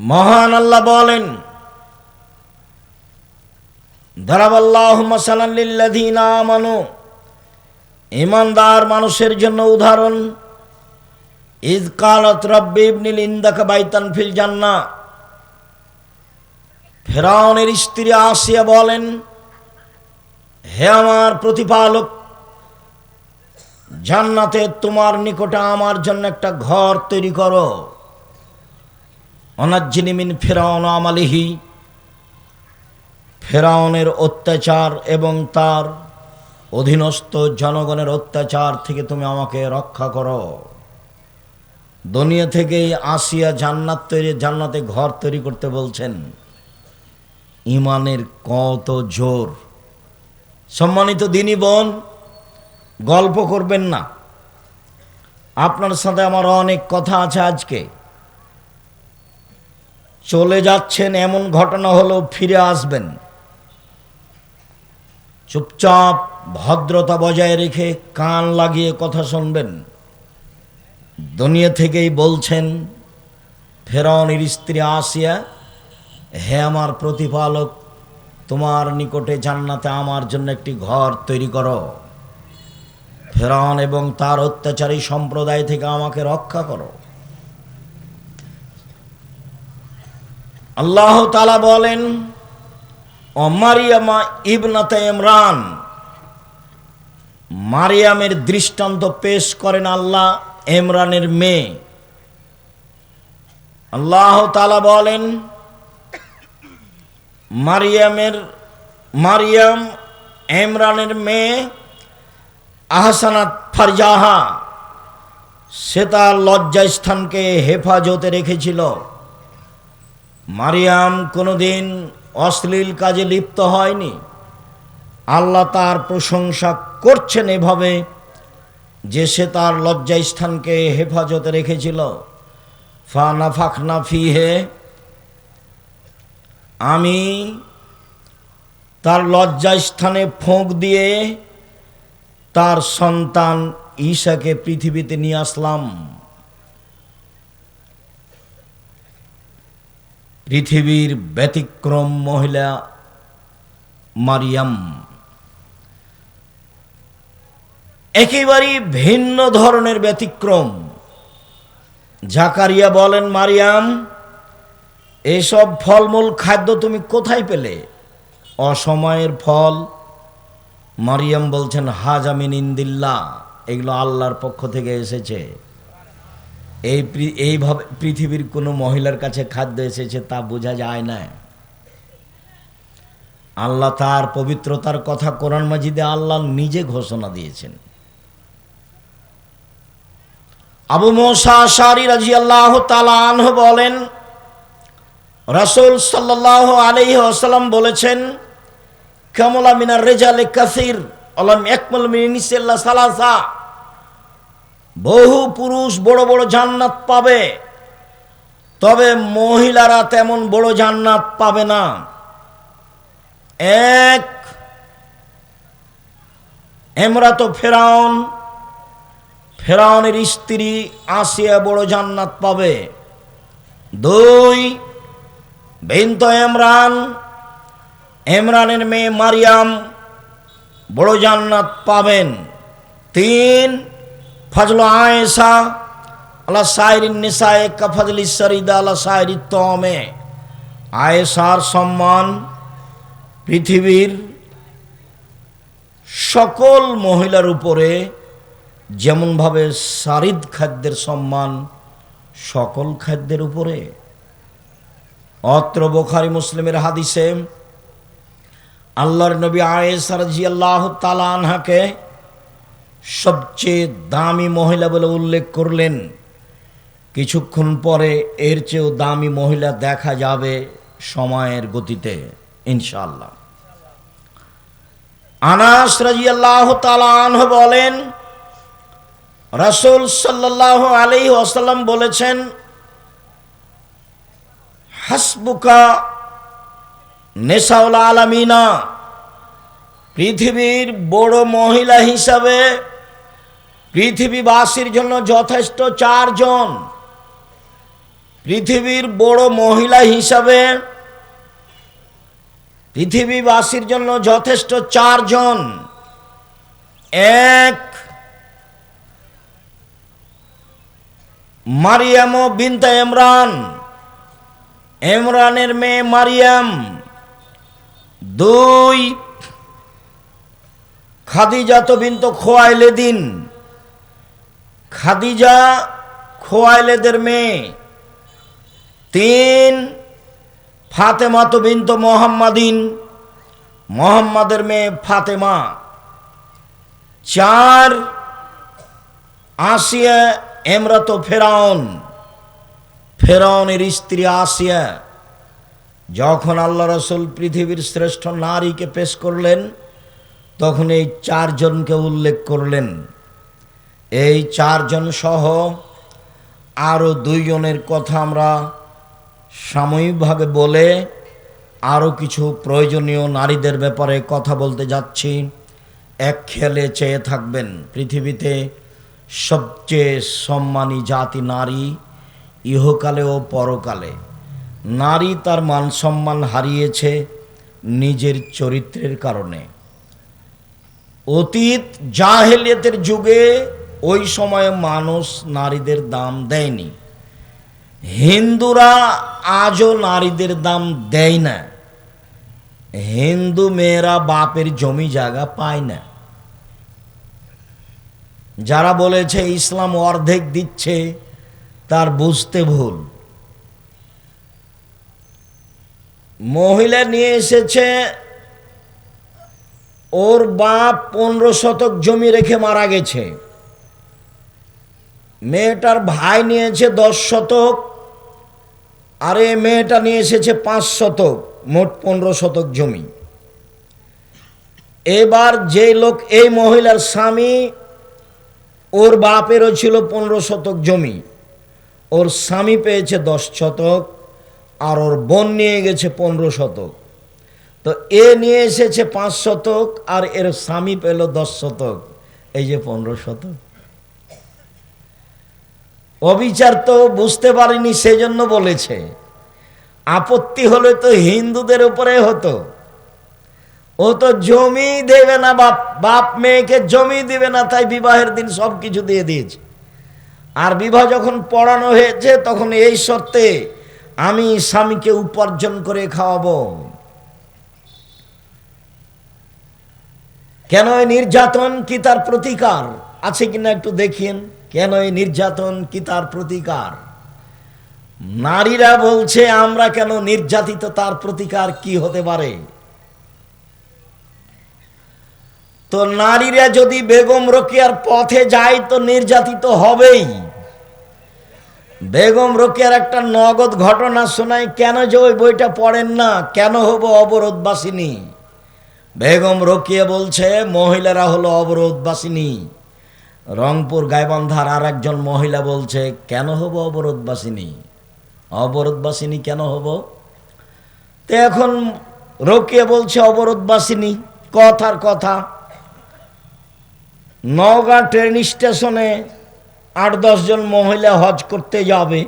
মহান আল্লাহ বলেন, দারাবাল্লাহু মাসালান লিল্লাযীনা আমানু, ঈমানদার মানুষের জন্য উদাহরণ। ইয কালাত রাব্বি ইবনিল ইনদাকা বাইতান ফিল জান্নাহ, ফিরআউনের স্ত্রী আসিয়া বলেন, হে আমার প্রতিপালক, জান্নাতে তোমার নিকটে আমার জন্য একটা ঘর তৈরি করো। অনাজ্জিনি মিন ফিরআউন আমালিহি, ফিরআউনের অত্যাচার এবং তার অধীনস্থ জনগণের অত্যাচার থেকে তুমি আমাকে রক্ষা করো। দুনিয়া থেকেই আসিয়া জান্নাতে ঘর তৈরি করতে বলছেন। ঈমানের কত জোর! সম্মানিত দিনী বোন, গল্প করবেন না, আপনার সাথে আমার অনেক কথা আছে। আজকে চলে যাচ্ছেন, এমন ঘটনা হলো ফিরে আসবেন। চুপচাপ ভদ্রতা বজায় রেখে কান লাগিয়ে কথা শুনবেন। দুনিয়া থেকেই বলছেন ফিরআউনের স্ত্রী আসিয়া, হে আমার প্রতিপালক, তোমার নিকটে জান্নাতে আমার জন্য একটি ঘর তৈরি করো। ফিরআউন এবং তার অত্যাচারী সম্প্রদায় থেকে আমাকে রক্ষা করো। আল্লাহ তাআলা বলেন, ও মারিয়ামা ইবনাতে ইমরান, মারিয়ামের দৃষ্টান্ত পেশ করেন আল্লাহ, ইমরানের মেয়ে। আল্লাহ তাআলা বলেন, মারিয়াম ইমরানের মেয়ে, আহসানাত ফারজাহা, সে তার লজ্জাস্থানকে হেফাজতে রেখেছিল। মারিয়াম কোনোদিন অশ্লীল কাজে লিপ্ত হয়নি। আল্লাহ তার প্রশংসা করছেন এভাবে যে সে তার লজ্জাস্থানকে হেফাজতে রেখেছিল। ফানাফাখনা ফিহে, আমি তার লজ্জাস্থানে ফোঁক দিয়ে তার সন্তান ঈসাকে পৃথিবীতে নিয়ে আসলাম। পৃথিবীর ব্যতিক্রম মহিলা মারিয়াম, একেবারেই ভিন্ন ধরনের ব্যতিক্রম। জাকারিয়া বলেন, মারিয়াম, এসব ফলমূল খাদ্য তুমি কোথায় পেলে? অসময়ের ফল। মারিয়াম বলছেন, হাজা মিন ইনদিল্লাহ, এগুলো আল্লাহর পক্ষ থেকে এসেছে। এইভাবে পৃথিবীর কোনো মহিলার কাছে খাদ্য এসেছে তা বোঝা যায় না। আল্লাহ তার পবিত্রতার কথা কোরআন মাজিদে আল্লাহ নিজে ঘোষণা দিয়েছেন। আবু মুসা আশআরী রাদিয়াল্লাহু তাআলা আনহু বলেন, রাসূল সাল্লাল্লাহু আলাইহি ওয়াসাল্লাম বলেছেন, কামলা মিনার রিজালি কাসীর আলাম ইয়াকমুল মিন নিসাইল্লা সালাসা, বহু পুরুষ বড় বড় জান্নাত পাবে, তবে মহিলারা তেমন বড় জান্নাত পাবে না। এক, ইমরাত ফিরআউন, ফিরআউনের স্ত্রী আসিয়া বড় জান্নাত পাবে। দুই, বিনত ইমরান, ইমরানের মেয়ে মারিয়াম বড় জান্নাত পাবেন। তিন, ফজল আয়েশা আলা সাইরিন নিসায়ে কাফজলি সরিদা আলা সাইরি তমে, আয়েশার সম্মান পৃথিবীর সকল মহিলার উপরে যেমনভাবে সারিদ খাদ্যের সম্মান সকল খাদ্যের উপরে। অত্র বুখারী মুসলিমের হাদিসে আল্লাহর নবী আয়েশা রাদিয়াল্লাহু তাআলা আনহাকে সবচেয়ে দামি মহিলা বলে উল্লেখ করলেন। কিছুক্ষণ পরে এর চেয়েও দামি মহিলা দেখা যাবে সময়ের গতিতে ইনশাআল্লাহ। আনাস রাদিয়াল্লাহু তাআলা আনহু বলেন, রাসূল সাল্লাল্লাহু আলাইহি ওয়াসাল্লাম বলেছেন, হাসবুকা নিসাউল আলামিনা, পৃথিবীর বড় মহিলা হিসাবে পৃথিবীবাসীর জন্য যথেষ্ট চারজন। পৃথিবীর বড় মহিলা হিসাবে পৃথিবীবাসীর জন্য যথেষ্ট চারজন। এক, মারিয়াম বিনতে ইমরান, ইমরানের মেয়ে মারিয়াম। দুই, খাদিজা বিনত খোয়াইলেদিন, খাদিজা খোয়াইলেদের মেয়ে। তিন, ফাতেমা বিনত মোহাম্মদিন, মোহাম্মদের মেয়ে ফাতেমা। চার, আসিয়া এমরাত ফেরাউন, ফেরাউনের স্ত্রী আসিয়া। যখন আল্লাহ রাসূল পৃথিবীর শ্রেষ্ঠ নারীকে পেশ করলেন তখন এই চারজনকে উল্লেখ করলেন। এই চারজন সহ আরও দুইজনের কথা আমরা সাময়িকভাবে বলে আরও কিছু প্রয়োজনীয় নারীদের ব্যাপারে কথা বলতে যাচ্ছি। এক খেয়ালে চেয়ে থাকবেন, পৃথিবীতে সবচেয়ে সম্মানী জাতি নারী, ইহকালে ও পরকালে। নারী তার মান সম্মান হারিয়েছে নিজের চরিত্রের কারণে। অতীত জাহেলিয়াতের যুগে ওই সময়ে মানুষ নারীদের দাম দেয়নি। হিন্দুরা আজও নারীদের দাম দেয় না। হিন্দু মেয়েরা বাপের জমি জায়গা পায় না। যারা বলেছে ইসলাম অর্ধেক দিচ্ছে তার বুঝতে ভুল। মহিলা নিয়ে এসেছে, ওর বাপ 15 শতক জমি রেখে মারা গেছে। মেয়েটার ভাই নিয়েছে 10 শতক, আর এই মেয়েটা নিয়ে এসেছে 5 শতক, মোট 15 শতক জমি। এবার যে লোক, এই মহিলার স্বামী, ওর বাপেরও ছিল 15 শতক জমি, ওর স্বামী পেয়েছে 10 শতক, আর ওর বোন নিয়ে গেছে 15 শতক। তো এ নিয়ে এসেছে 5 শতক আর এর স্বামী পেল 10 শতক, এই যে 15 শতক। অবিচার তো বুঝতে পারেনি, সেজন্য বলেছে। আপত্তি হলে তো হিন্দুদের উপরে হতো। ও তো জমি দেবে না, বাপ মেয়েকে জমি দিবে না, তাই বিবাহের দিন সব কিছু দিয়ে দিয়েছে। আর বিবাহ যখন পড়ানো হয়েছে তখন এই শর্তে, আমি স্বামীকে উপার্জন করে খাওয়াবো। কেন এই নির্যাতন, কি তার প্রতিকার আছে কিনা একটু দেখিয়েন। কেন এই নির্যাতন, কি তার প্রতিকার? নারীরা বলছে আমরা কেন নির্যাতিত, তার প্রতিকার কি হতে পারে? তো নারীরা যদি বেগম রোকেয়ার পথে যায় তো নির্যাতিত হবেই। বেগম রোকেয়ার একটা নগদ ঘটনা শোনাই, কেন যে ওই বইটা পড়েন না, কেন হব অবরোধবাসিনী। বেগম রোকেয়া বলছে মহিলারা হলো অবরোধবাসিনী। রংপুর গাইবান্ধার আর একজন মহিলা বলছে কেন হব অবরোধবাসিনী, অবরোধবাসিনী কেন হব? তো এখন রোকেয়া বলছে অবরোধবাসিনী, কথার কথা। নওগাঁ ট্রেন স্টেশনে 8-10 জন মহিলা হজ করতে যাবে,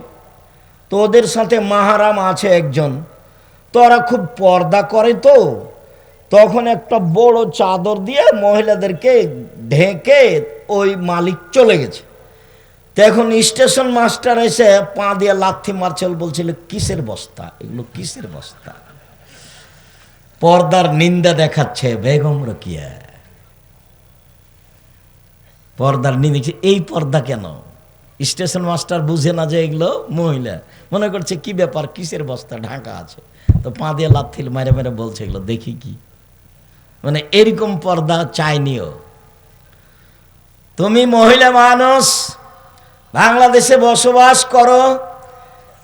তো ওদের সাথে মাহারাম আছে একজন। তো ওরা খুব পর্দা করে, তো তখন একটা বড় চাদর দিয়ে মহিলাদেরকে ঢেকে ওই মালিক চলে গেছে। তো এখন স্টেশন মাস্টার এসে পা দিয়ে লাথি মারছে, বলছিল কিসের বস্তা এগুলো, কিসের বস্তা? পর্দার নিন্দা দেখাচ্ছে বেগম রোকেয়া, পর্দার নিন্দা। এই পর্দা কেন? স্টেশন মাস্টার বুঝে না যে এগুলো মহিলা, মনে করছে কি ব্যাপার, কিসের বস্তা ঢাকা আছে। তো পা দিয়ে লাথি মেরে মেরে বলছে এগুলো দেখি কি। মানে এরকম পর্দা চাইনিও। তুমি মহিলা মানুষ, বাংলাদেশে বসবাস করো,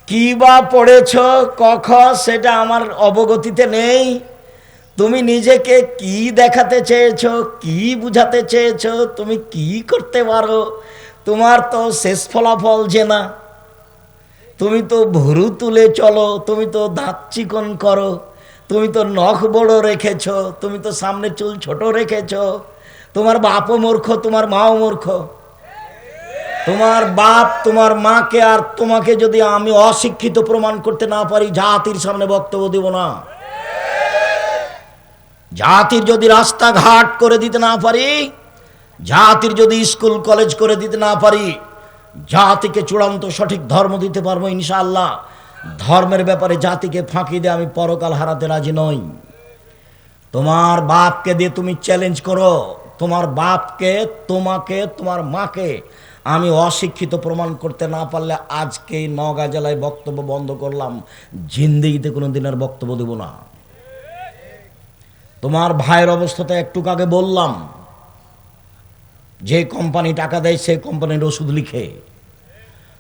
কি বা পড়েছ কখ সেটা আমার অবগতিতে নেই। তুমি নিজেকে কি দেখাতে চেয়েছো, কি বুঝাতে চেয়েছো, তুমি কি করতে পারো, তোমার তো শেষ ফলাফল যে না। তুমি তো ভুরু তুলে চলো, তুমি তো দাঁত চিকন করো, তুমি তো নখ বড় রেখেছ, তুমি তো সামনে চুল ছোট রেখেছ। তোমার বাপও মূর্খ, তোমার মাও মূর্খ। তোমার বাপ তোমার মাকে আর তোমাকে যদি আমি অশিক্ষিত প্রমাণ করতে না পারি, জাতির সামনে বক্তব্য দেব না। জাতির যদি রাস্তাঘাট করে দিতে না পারি, জাতির যদি স্কুল কলেজ করে দিতে না পারি, জাতিকে চূড়ান্ত সঠিক ধর্ম দিতে পারবো ইনশাআল্লাহ। ধর্মের ব্যাপারে জাতিকে ফাঁকি দিয়ে আমি পরকাল হারাতে রাজি নই। তোমার বাপকে দিয়ে তুমি চ্যালেঞ্জ করো, তোমার বাপকে, তোমাকে, তোমার মাকে আমি অশিক্ষিত প্রমাণ করতে না পারলে আজকে নওগাঁ জেলায় বক্তব্য বন্ধ করলাম, জিন্দেগিতে কোনো দিনের বক্তব্য দেব না। তোমার ভাইয়ের অবস্থাতে একটু আগে বললাম, যে কোম্পানি টাকা দেয় সেই কোম্পানির ওষুধ লিখে।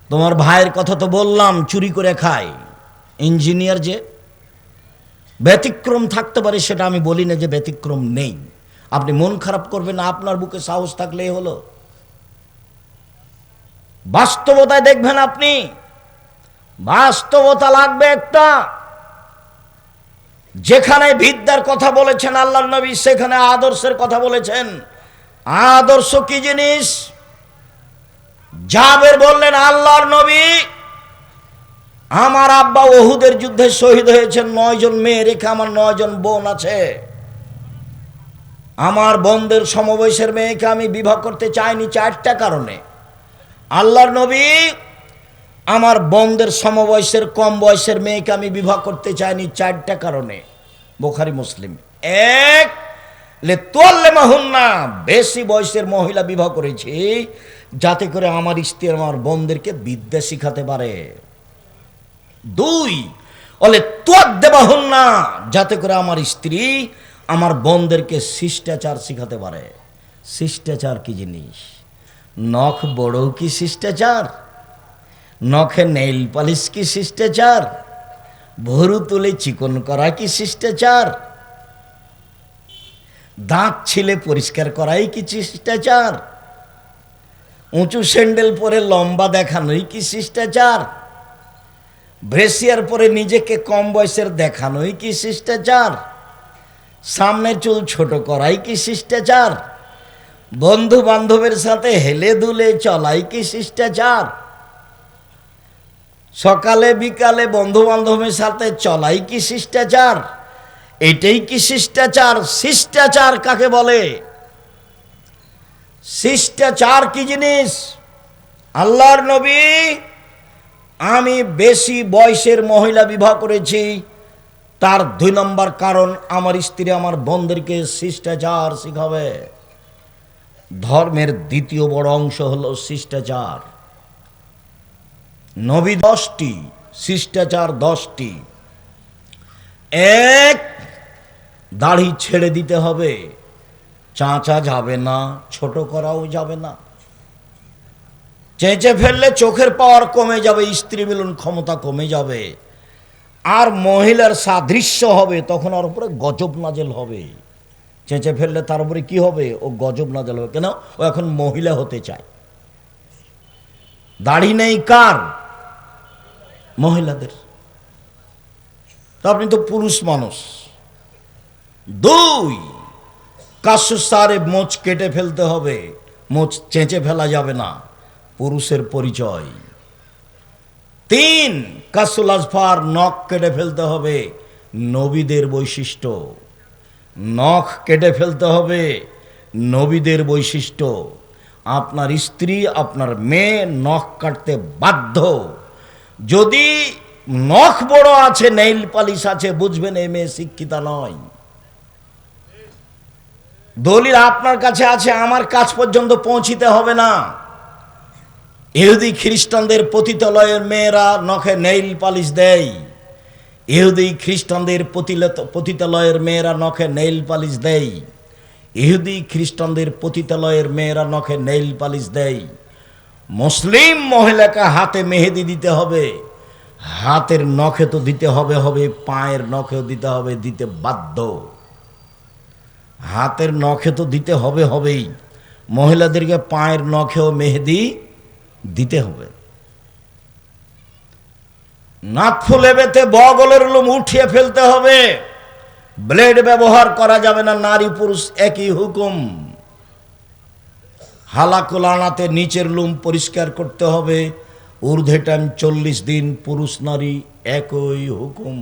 তোমার ভাইয়ের কথা তো বললাম, চুরি করে খায়। ইঞ্জিনিয়ার যে ব্যতিক্রম থাকতে পারে সেটা আমি বলি না যে ব্যতিক্রম নেই। আপনি মন খারাপ করবেন না, আপনার বুকে সাহস থাকলেই হলো। বাস্তবতায় দেখবেন আপনি, বাস্তবতা লাগবে একটা। যেখানে বিদ্যার কথা বলেছেন আল্লাহর নবী, সেখানে আদর্শের কথা বলেছেন। আদর্শ কি জিনিস? জাবের বললেন, আল্লাহর নবী, আমার আব্বা ওহুদের যুদ্ধে শহীদ হয়েছেন, 9 জন মেয়ে রেখে আমার 9 জন বোন আছে। আমার বোনদের সমবয়সের মেয়েকে আমি বিবাহ করতে চাইনি 4টা কারণে। আল্লাহর নবী, আমার বোনদের সমবয়সের কম বয়সের মেয়েকে আমি বিবাহ করতে চাইনি 4টা কারণে। বুখারী মুসলিম। 1, লিতুআল্লিমাহুন্না, বেশি বয়সের মহিলা বিবাহ করেছি যাতে করে আমার স্ত্রী আমার বোনদেরকে বিদ্যা শিখাতে পারে। 2, লিতুআদ্দিবাহুন্না, যাতে করে আমার স্ত্রী আমার বোনদেরকে শিষ্টাচার শিখাতে পারে। শিষ্টাচার কি জিনিস? নখ বড় কি শিষ্টাচার? নখে নেইল পালিশ কি শিষ্টাচার? ভরু তুলে চিকন করা কি শিষ্টাচার? দাঁত ছিলে পরিষ্কার করাই কি শিষ্টাচার? উঁচু স্যান্ডেল পরে লম্বা দেখানোই কি শিষ্টাচার? ব্রেসিয়ার পরে নিজেকে কম বয়সের দেখানোই কি শিষ্টাচার? সামনের চুল ছোট করাই কি শিষ্টাচার? বন্ধু বান্ধবের সাথে হেলে দুলে চলাই কি শিষ্টাচার? সকালে বিকালে বন্ধু বান্ধবের সাথে চলাই কি শিষ্টাচার? এটাই কি শিষ্টাচার? শিষ্টাচার কাকে বলে? শিষ্টাচার কি জিনিস? আল্লাহর নবী, আমি বেশি বয়সের মহিলা বিবাহ করেছি, তার 2 নম্বর কারণ আমার স্ত্রী আমার বোনদেরকে শিষ্টাচার শিখাবে। ধর্মের দ্বিতীয় বড় অংশ হলো শিষ্টাচার। নবী 10টি, শিষ্টাচার 10টি। 1, দাড়ি ছেড়ে দিতে হবে, চাঁচা যাবে না, ছোট করাও যাবে না। চেঁচে ফেললে চোখের পাওয়ার কমে যাবে, স্ত্রী মিলন ক্ষমতা কমে যাবে, আর মহিলার সাদৃশ্য হবে, তখন ওর উপরে গজব নাজেল হবে। চেঁচে ফেললে তার উপরে কি হবে? ও গজব নাজেল হবে। কেন? ও এখন মহিলা হতে চায়। দাড়ি নেই কার? মহিলাদের। তা আপনি তো পুরুষ মানুষ। 2, কাশুসারে মোচ কেটে ফেলতে হবে, মোচ চেঁচে ফেলা যাবে না, পুরুষের পরিচয়। 3, কাসুল আজফার, নখ কেটে ফেলতে হবে, নবীদের বৈশিষ্ট্য। নখ কেটে ফেলতে হবে, নবীদের বৈশিষ্ট্য। আপনার স্ত্রী, আপনার মেয়ে নখ কাটতে বাধ্য। যদি নখ বড় আছে, নেইল পালিশ আছে, বুঝবেন এই মেয়ে শিক্ষিতা নয়। দলিল আপনার কাছে আছে, আমার কাছ পর্যন্ত পৌঁছিতে হবে না। ইহুদি খ্রিস্টানদের পতিতালয়ের মেয়েরা নখে নেইল পালিশ দেয়। ইহুদি খ্রিস্টানদের পতিতালয়ের মেয়েরা নখে নেইল পালিশ দেয়। ইহুদি খ্রিস্টানদের পতিতালয়ের মেয়েরা নখে নেইল পালিশ দেয়। মুসলিম মহিলাকে হাতে মেহেদি দিতে হবে, হাতের নখে তো দিতে হবে, পায়ের নখেও দিতে হবে, দিতে বাধ্য। হাতের নখে তো দিতে হবেই, মহিলাদেরকে পায়ের নখেও মেহেদি দিতে হবে। নাকফুলে বেতে বগলের লোম উঠিয়ে ফেলতে হবে। ব্লেড ব্যবহার করা যাবে না, নারী পুরুষ একই হুকুম। হালাকুল আনাতে নিচের লোম পরিষ্কার করতে হবে, ঊর্ধ্বে টাইম 40 দিন, পুরুষ নারী একই হুকুম।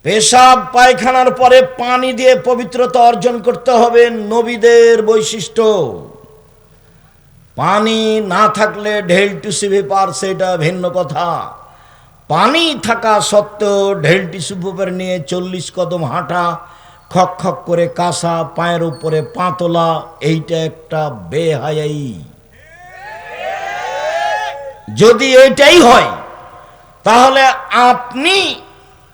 পেশাব পায়খানার পরে পানি দিয়ে পবিত্রতা অর্জন করতে হবে, নবীদের বৈশিষ্ট্য। পানি না থাকলে ঢেল টিস্যু পেপার, সেটা ভিন্ন কথা। পানি থাকা সত্ত্বেও ঢেল টিস্যু পেপার নিয়ে 40 কদম হাঁটা, খক খক করে কাঁসা, পায়ের উপরে পা তোলা, এইটা একটা বেহায়াই। যদি এইটাই হয় তাহলে আপনি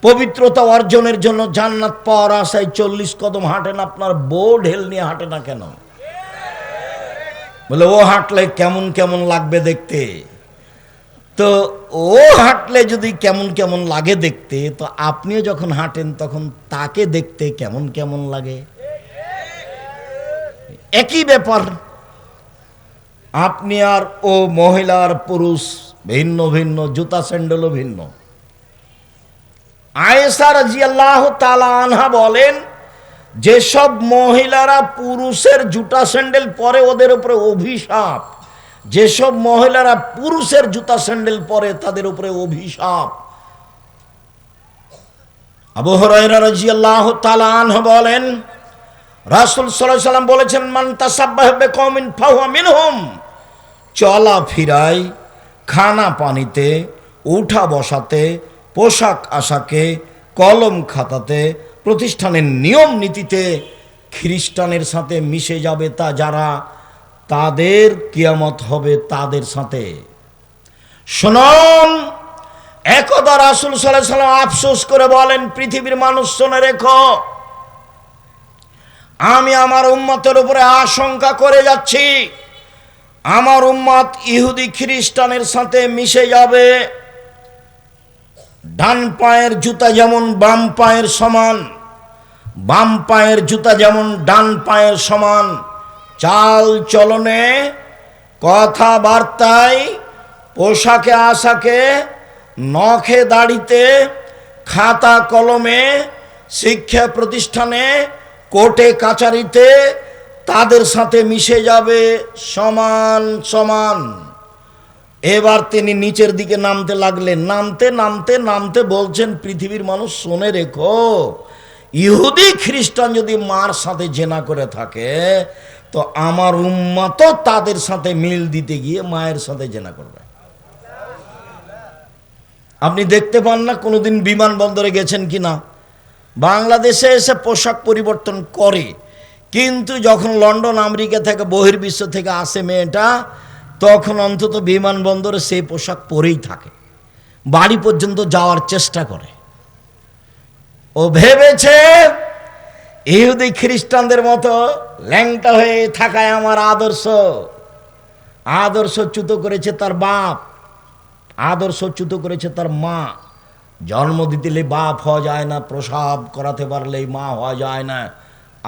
পবিত্রতা অর্জনের জন্য জান্নাত পাওয়ার আশায় 40 কদম হাঁটেন, আপনার বউ ঢেল নিয়ে হাঁটে না কেন? বলে ও হাঁটলে কেমন কেমন লাগবে দেখতে। তো ও হাঁটলে যদি কেমন কেমন লাগে দেখতে, তো আপনিও যখন হাঁটেন তখন তাকে দেখতে কেমন কেমন লাগে? একই ব্যাপার। আপনি আর ও, মহিলার পুরুষ ভিন্ন ভিন্ন, জুতা স্যান্ডেলও ভিন্ন। আয়েশা রাদিয়াল্লাহু তাআলা আনহা বলেন, যেসব মহিলারা পুরুষের জুতা স্যান্ডেল পরে ওদের উপরে অভিশাপ, যেসব মহিলারা পুরুষের জুতা স্যান্ডেল পরে তাদের উপরে অভিশাপ। আবু হুরায়রা রাদিয়াল্লাহু তাআলা আনহু বলেন, রাসূল সাল্লাল্লাহু আলাইহি ওয়াসাল্লাম বলেছেন, মান তাসাব্বাহা বিকওমিন ফাহুয়া মিনহুম। চলা ফিরায়, খানা পানিতে, উঠা বসাতে, পোশাক আশাকে, কলম খাতাতে, প্রতিষ্ঠানের নিয়ম নীতিতে খ্রিস্টানের সাথে মিশে যাবে তা যারা, তাদের কিয়ামত হবে তাদের সাথে। শুনুন, একদা রাসূল সাল্লাল্লাহু আলাইহি ওয়াসাল্লাম আফসোস করে বলেন, পৃথিবীর মানুষ শুনে রেখো, আমি আমার উম্মতের উপরে আশঙ্কা করে যাচ্ছি, আমার উম্মত ইহুদি খ্রিস্টানের সাথে মিশে যাবে। ডান পায়ের জুতা যেমন বাম পায়ের সমান, বাম পায়ের জুতা যেমন ডান পায়ের সমান, চাল চলনে, কথাবার্তায়, পোশাকে আশাকে, নখে দাড়িতে, খাতা কলমে, শিক্ষা প্রতিষ্ঠানে, কোর্টে কাচারিতে তাদের সাথে মিশে যাবে সমান সমান। এবার তিনি নিচের দিকে নামতে লাগলেন, নামতে নামতে নামতে বলছেন, পৃথিবীর মানুষ শুনে রেখো, ইহুদি খ্রিস্টান যদি মার সাথে জেনা করে থাকে, তো আমার উম্মত তাদের সাথে মিল দিতে গিয়ে মায়ের সাথে জেনা করবে। আপনি দেখতে পান না কোনোদিন বিমানবন্দরে গেছেন কিনা, বাংলাদেশে এসে পোশাক পরিবর্তন করে, কিন্তু যখন লন্ডন আমেরিকা থেকে বহির্বিশ্ব থেকে আসে মেয়েটা, তখন অন্তত বিমানবন্দরে সেই পোশাক পরেই থাকে, বাড়ি পর্যন্ত যাওয়ার চেষ্টা করে। ও ভেবেছে ইহুদি খ্রিস্টানদের মতো ল্যাংটা হয়ে থাকায় আমার আদর্শ। আদর্শচ্যুত করেছে তার বাপ, আদর্শচ্যুত করেছে তার মা। জন্ম দিতেলে বাপ হওয়া যায় না, প্রসাব করাতে পারলেই মা হওয়া যায় না,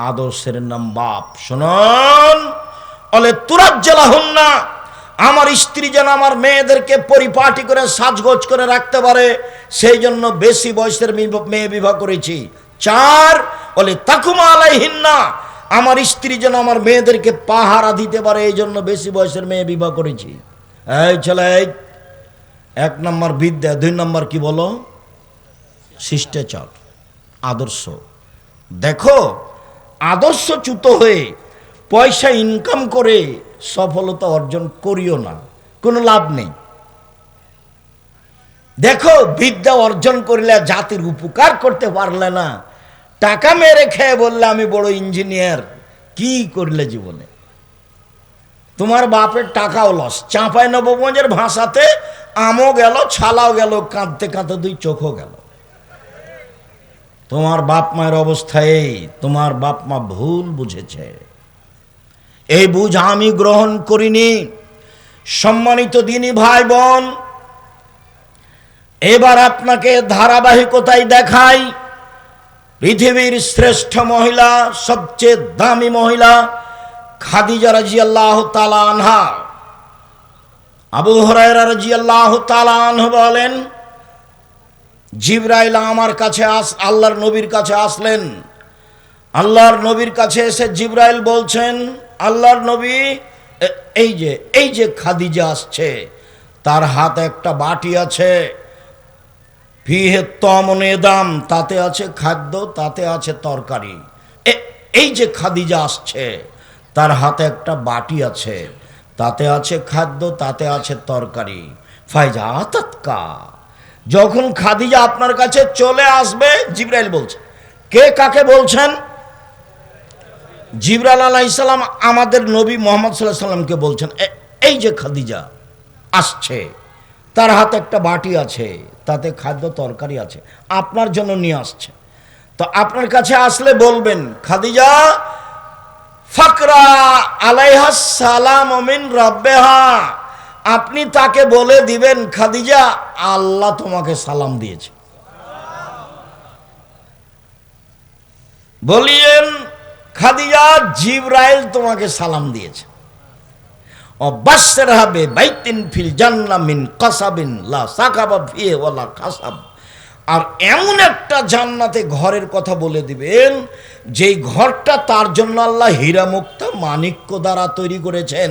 আদর্শের নাম বাপ। শুনুন, বলে তুরাজ্জালাহুন্না, আমার স্ত্রী যেন আমার মেয়েদেরকে পরিপাটি করে সাজগোজ করে রাখতে পারে, সেই জন্য বেশি বয়সের মেয়ে বিবাহ করেছি। 4, বলে তাকুমা আলাইহিন্না, আমার স্ত্রী যেন আমার মেয়েদেরকে পাহারা দিতে পারে, এই জন্য বেশি বয়সের মেয়ে বিবাহ করেছি। এই ছেলে, 1 নম্বর বিদ্যা, 2 নম্বর কি বলো? শিষ্টাচার, আদর্শ। দেখো, আদর্শচ্যুত হয়ে পয়সা ইনকাম করে সফলতা অর্জন করিও না, কোনো লাভ নেই। দেখো, বিদ্যা অর্জন করলে জাতির উপকার করতে পারলে না, টাকা মেরে খেয়ে বললে আমি বড় ইঞ্জিনিয়ার, কি করলে জীবনে? তোমার বাপের টাকাও লস। চাঁপাই নবগঞ্জের ভাষাতে আমও গেল, ছালাও গেল, কাঁদতে কাঁদতে 2 চোখও গেল। তোমার বাপ মায়ের অবস্থায় তোমার বাপ মা ভুল বুঝেছে, এই বুঝ আমি গ্রহণ করিনি। সম্মানিত দিনী ভাই বোন, এবার আপনাকে ধারাবাহিকতায় দেখাই পৃথিবীর শ্রেষ্ঠ মহিলা, সবচেয়ে দামি মহিলা খাদিজা রাদিয়াল্লাহু তাআলা আনহা। আবু হুরায়রা রাদিয়াল্লাহু তাআলা আনহু বলেন, জিবরাইল আমার কাছে আল্লাহর নবীর কাছে আসলেন, আল্লাহর নবীর কাছে এসে জিবরাইল বলছেন, আল্লাহর নবী, এই যে খাদিজা আসছে, তার হাতে একটা বাটি আছে, ফিহে তমনে দাম, তাতে আছে খাদ্য, তাতে আছে তরকারি। এই যে খাদিজা আসছে, তার হাতে একটা বাটি আছে, তাতে আছে খাদ্য, তাতে আছে তরকারি। ফাইজা আতাতকা, যখন খাদিজা আপনার কাছে চলে আসবে, জিবরাইল বলছে। কে কাকে বলছেন? জিবরাইল আলাইহিস সালাম আমাদের নবী মুহাম্মদ সাল্লাল্লাহু আলাইহি সাল্লামকে বলছেন, এই যে খাদিজা আসছে, তার হাতে একটা বাটি আছে, তাতে খাদ্য তরকারি আছে, আপনার জন্য নিয়ে আসছে। তো আপনার কাছে আসলে বলবেন, খাদিজা ফাকরা আলাইহা সালাম মিন রাব্বিহা, আপনি তাকে বলে দিবেন, খাদিজা আল্লাহ তোমাকে সালাম দিয়েছে। বলিয়েন, খাদিজা জিবরাইল তোমাকে সালাম দিয়েছে। অবাশশিরহা বিবাইতিন ফিল জান্নাহ মিন কাসাবিন লা সাকাবা ফিহি ওয়ালা কাসাব, আর এমন একটা জান্নাতে ঘরের কথা বলে দিবেন, যেই ঘরটা তার জন্য আল্লাহ হীরা মুক্তা মাণিক্য দ্বারা তৈরি করেছেন,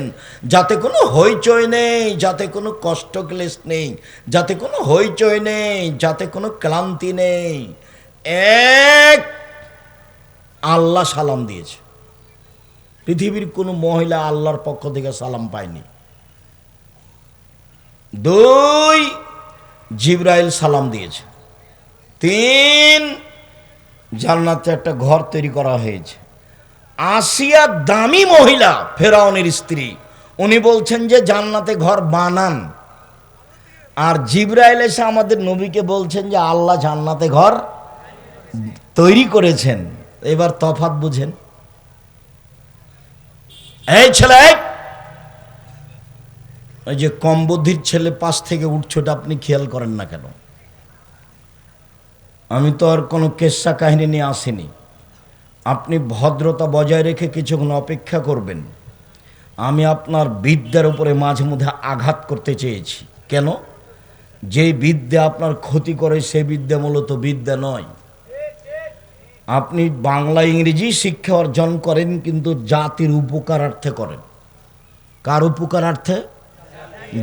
যাতে কোনো হইচই নেই, যাতে কোনো কষ্ট ক্লেশ নেই, যাতে কোনো হইচই নেই, যাতে কোনো ক্লান্তি নেই। এক, আল্লাহ সালাম দিয়েছে। পৃথিবীর কোনো মহিলা আল্লাহর পক্ষ থেকে সালাম পায়নি। দুই, জিবরাইল সালাম দিয়েছে। তিন, জান্নাতে একটা ঘর তৈরি করা হয়েছে। আসিয়া দামি মহিলা, ফেরাউনের স্ত্রী, উনি বলছেন যে জান্নাতে ঘর বানান, আর জিবরাইল এসে আমাদের নবীকে বলছেন যে আল্লাহ জান্নাতে ঘর তৈরি করেছেন। এবার তফাৎ বুঝেন। এই ছেলে, ওই যে কম বুদ্ধির ছেলে পাশ থেকে উঠছোটা আপনি খেয়াল করেন না কেন? আমি তো আর কোনো কেচ্ছা কাহিনী নিয়ে আসিনি। আপনি ভদ্রতা বজায় রেখে কিছুক্ষণ অপেক্ষা করবেন। আমি আপনার বিদ্যার উপরে মাঝে মধ্যে আঘাত করতে চেয়েছি। কেন? যেই বিদ্যা আপনার ক্ষতি করে সে বিদ্যা মূলত বিদ্যা নয়। আপনি বাংলা ইংরেজি শিক্ষা অর্জন করেন, কিন্তু জাতির উপকারার্থে করেন। কার উপকারার্থে?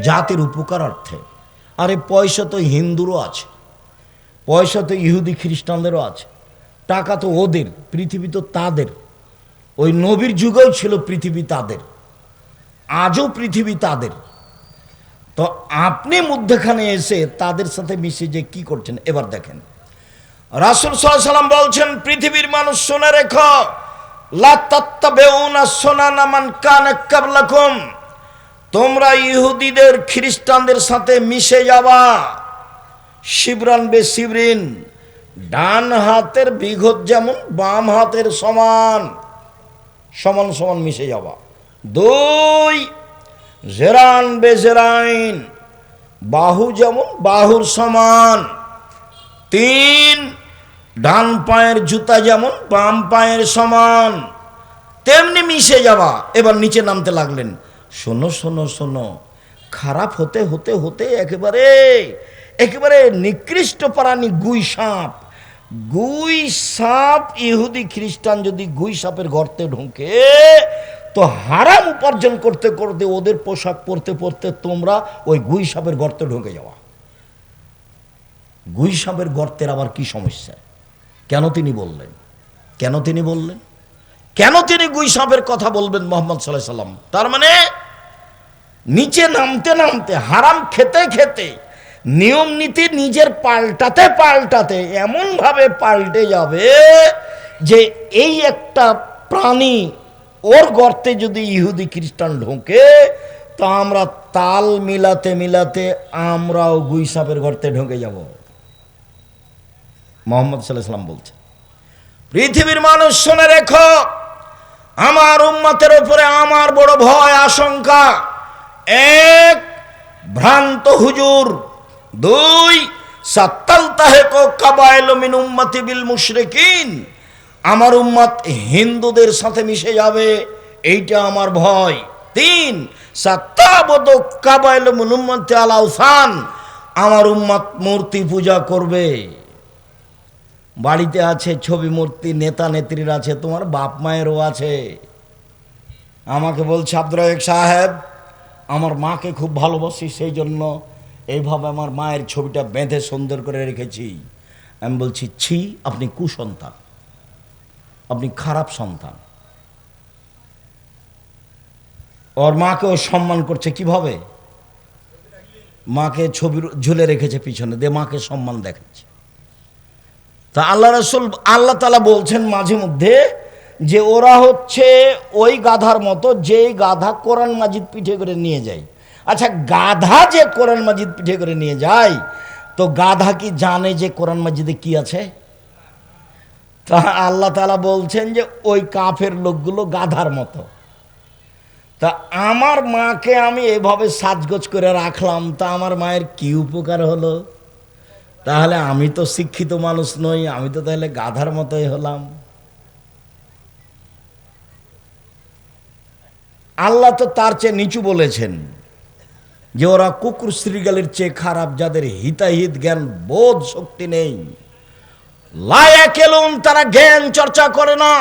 জাতির উপকারার্থে। আরে পয়সা তো হিন্দুরও আছে, পয়সা তো ইহুদি খ্রিস্টানদেরও আছে, টাকা তো ওদের, পৃথিবী তো তাদের। ওই নবীর যুগেও ছিল পৃথিবী তাদের, আজও পৃথিবী তাদের। তো আপনি মধ্যখানে এসে তাদের সাথে মিশে যে কি করছেন এবার দেখেন। রাসূল সাল্লাল্লাহু আলাইহি ওয়াসাল্লাম বলছেন, পৃথিবীর মানুষ শুনে রেখো, লা তাত্তাবিউনা সুনানা মান কানা ক্বাবলাকুম, তোমরা ইহুদিদের খ্রিস্টানদের সাথে মিশে যাবা। শিবরান বে শিবরিন, ডান হাতের বিঘত যেমন বাম হাতের সমান, সমান সমান মিশে যাবা। দুই, জেরান বে জেরাইন, বাহু যেমন বাহুর সমান। তিন, ডান পায়ের জুতা যেমন বাম পায়ের সমান, তেমনি মিশে যাবা। এবার নিচে নামতে লাগলেন। শোনো শোনো শোনো, খারাপ হতে হতে হতে একেবারে একেবারে নিকৃষ্ট প্রাণী গুই সাপ। গুই সাপ, ইহুদি খ্রিস্টান যদি গুই সাপের গর্তে ঢুকে, তো হারাম উপার্জন করতে করতে ওদের পোশাক পরতে পরতে তোমরা ওই গুই সাপের গর্তে ঢুকে যাওয়া। গুই সাপের গর্তের আবার কি সমস্যা? কেন তিনি বললেন? কেন তিনি বললেন? কেন তিনি গুই সাপের কথা বলবেন মুহাম্মদ সাল্লাল্লাহু আলাইহি সাল্লাম? তার মানে নিচে নামতে নামতে, হারাম খেতে খেতে, নিয়ম নীতি নিজের পাল্টাতে পাল্টাতে এমন ভাবে পাল্টে যাবে যে এই একটা প্রাণী, ওর গর্তে যদি ইহুদি খ্রিস্টান ঢোকে, তো আমরা তাল মিলাতে মিলাতে আমরাও গুই সাপের গর্তে ঢুকে যাব। মুহাম্মদ সাল্লাল্লাহু আলাইহি সাল্লাম বলছেন, পৃথিবীর মানুষ শুনে রেখো, আমার উম্মতের উপরে আমার বড় ভয় আশঙ্কা। এক, ভ্রান্ত হুজুর। দুই, সাত্তালতাহিকু কাবাইলু মিন উম্মতি বিল মুশরিকিন, আমার উম্মত হিন্দুদের সাথে মিশে যাবে, এইটা আমার ভয়। তিন, সাত্তাবদু কাবাইলু মিন উম্মতি আল আওসান, আমার উম্মত মূর্তি পূজা করবে। বাড়িতে আছে ছবি মূর্তি, নেতা নেত্রীর আছে, তোমার বাপ মায়েরও আছে। আমাকে বলছে, আব্দুর রাজ্জাক সাহেব, আমার মাকে খুব ভালোবাসি, সেই জন্য এইভাবে আমার মায়ের ছবিটা বেঁধে সুন্দর করে রেখেছি। আমি বলছি, ছি, আপনি কুসন্তান, আপনি খারাপ সন্তান। ওর মাকে ও সম্মান করছে কিভাবে? মাকে ছবি ঝুলে রেখেছে পিছনে দিয়ে, মাকে সম্মান দেখাচ্ছে। তা আল্লাহ রাসূল, আল্লাহ তাআলা বলছেন মাঝে মধ্যে যে ওরা হচ্ছে ওই গাধার মতো, যেই গাধা কোরআন মাজিদ পিঠে করে নিয়ে যায়। আচ্ছা, গাধা যে কোরআন মাজিদ পিঠে করে নিয়ে যায়, তো গাধা কি জানে যে কোরআন মাজিদে কি আছে? তা আল্লাহ তাআলা বলছেন যে ওই কাফের লোকগুলো গাধার মতো। তা আমার মাকে আমি এভাবে সাজগোজ করে রাখলাম, তা আমার মায়ের কি উপকার হলো? তাহলে আমি তো শিক্ষিত মানুষ নই, আমি তো তাহলে গাধার মতোই হলাম। আল্লাহ তো তার চেয়ে নিচু বলেছেন যে ওরা কুকুর শ্রীগালের চেয়ে খারাপ, যাদের হিতাহিত জ্ঞান বোধ শক্তি নেই। লায়াকেলুন, তারা জ্ঞান চর্চা করে না।